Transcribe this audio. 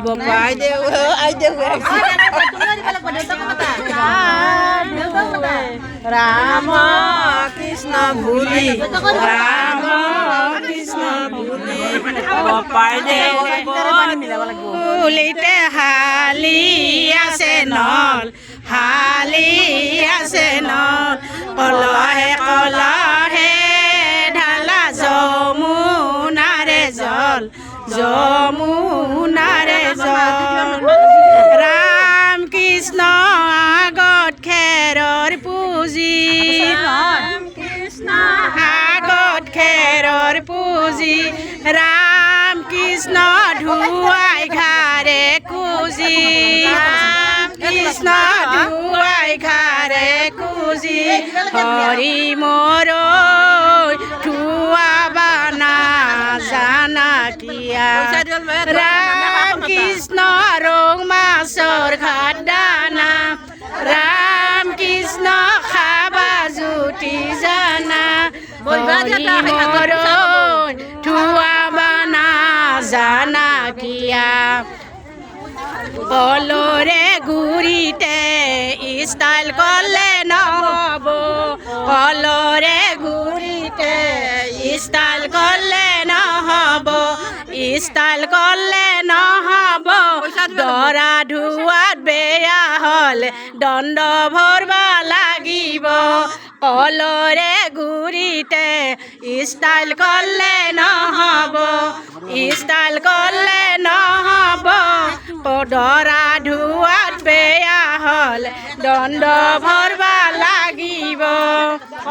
বপাই দেউ আই দেউ রাম কৃষ্ণ ভুলি রাম কৃষ্ণ ভুলি বপাই দেউ ভুলিতে হালি আছে নল হালি আছে নল কলহে ঢালা যমুনাৰে জল যমুনাৰে জল ৰাম কৃষ্ণ আগত খেৰৰ পুঁজি আগত খেৰৰ পুঁজি ৰাম কৃষ্ণ ধুৱাই ঘাৰে কুজি কৃষ্ণ ধুৱাই ঘাৰে কুজি হৰি মোৰ ধুৱাবানা জানা কিয়া ৰাম কৃষ্ণ ৰং মাছৰ ঘাট দানা ৰাম কৃষ্ণ খাবা জুতি জানা হৰি মোৰ ধুৱাবানা জানা কিয়া কলৰে গুৰিতে ষ্টাইল ক'লে নহ'ব কলৰে গুৰিতে ষ্টাইল ক'লে নহ'ব ষ্টাইল ক'লে নহ'ব দৰা ধোৱাত বেয়া হ'লে দণ্ড ভৰবা লাগিব কলৰে গুৰিতে ষ্টাইল ক'লে নহ'ব ষ্টাইল ক'লে নহ'ব দৰা ধোৱাত বেয়া হ'লে দণ্ড ভৰ